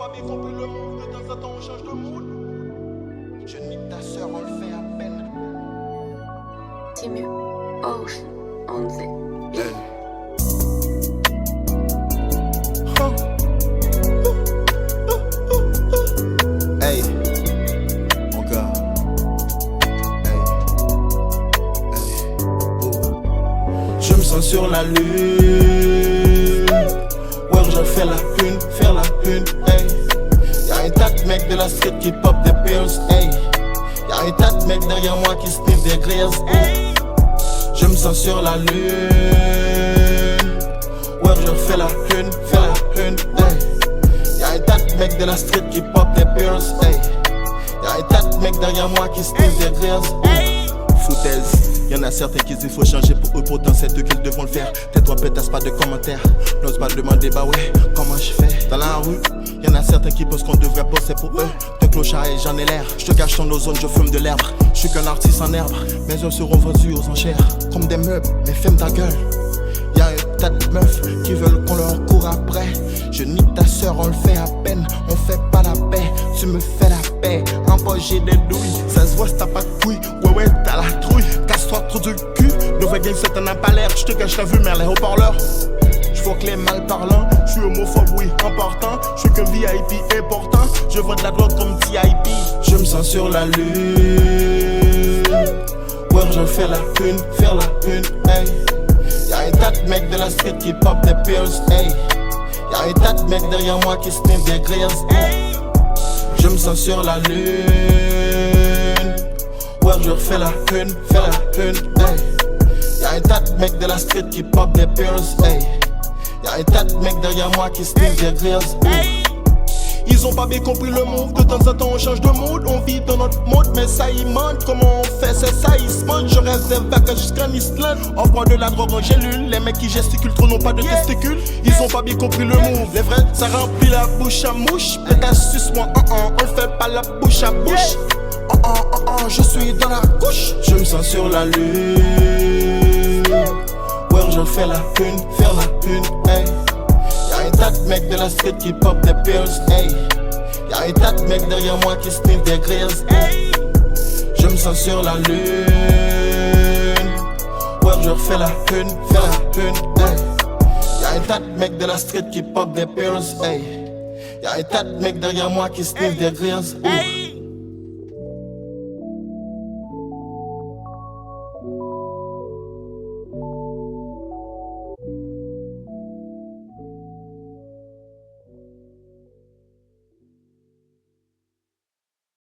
pas bien compris le monde, de temps en temps on change de mood. Je nique ta sœur, on le fait à peine. Timmy Ocean on the beat. Hey, mon gars. Hey, je me sens sur la lune. Ouais, je fais la une, faire la une. Hey, y'a un tas de mecs de la street qui pop des pills. Hey, y'a un tas de mecs derrière moi qui sniff des grilles. Hey, je me sens sur la lune. Ouais, je fais la une, faire la une. Hey, y'a un tas de mecs de la street qui pop des pills. Hey, y'a un tas de mecs derrière moi qui sniff des grilles. Foutaise. Y'en a certains qui disent faut changer pour eux, pourtant c'est eux qui devront le faire. Tais-toi, pétasse pas de commentaires, n'ose pas demander bah ouais, comment je fais. Dans la rue, y'en a certains qui pensent qu'on devrait bosser pour eux. De clochard et j'en ai l'air, je te cache ton ozone, je fume de l'herbe. Je suis qu'un artiste en herbe, mes œuvres seront vendues aux enchères. Comme des meubles, mais ferme ta gueule. Y'a un tas de meufs qui veulent qu'on leur court après. Je nique ta sœur, on le fait à peine, on fait pas la paix. Tu me fais la paix, en poche j'ai des douilles. Ça se voit si t'as pas de couilles, ouais t'as la trouille. Casse-toi trop du cul, le vrai gang ça t'en a pas l'air. J'te cache la vue mais les haut-parleurs. J'fuck les malparlants, j'suis homophobe oui important. J'suis qu'un VIP important, je vends de la drogue comme TIP. Je me sens sur la lune. Ouais je fais la une, faire la une, hey. Y'a un tas de mecs de la street qui pop des pills, hey. Y'a un tas de mecs derrière moi qui sniff des grilles, hey. Je me sens sur la lune. Ouais, je refais la une, faire la une, hey. Y'a un tas de mecs de la street qui pop des pills, hey. Y'a un tas de mecs derrière moi qui sniff des grilles, hey. Ils ont pas bien compris le move, de temps en temps on change de mood. On vit dans notre mode, mais ça y manque. Comment on fait, c'est ça, ils se manquent. Je reste des vacances jusqu'en Islande. On prend de la drogue en gélule. Les mecs qui gesticulent trop n'ont pas de testicules. Ils ont pas bien compris le move. Les vrais, ça remplit la bouche à mouche. Pétasse, suce-moi, on le fait pas la bouche à bouche. Je suis dans la couche. Je me sens sur la lune. Ouais, je fais la une, faire la une, hey. Y'a un tas de mecs de la street qui pop des pills, hey. Y'a un tas de mecs derrière moi qui sniff des grilles, hey. Je me sens sur la lune. Ouais, je refais la une, faire la une, hey. Y'a un tas de mecs de la street qui pop des pills, hey. Y'a un tas de mecs derrière moi qui sniff des grilles, hey.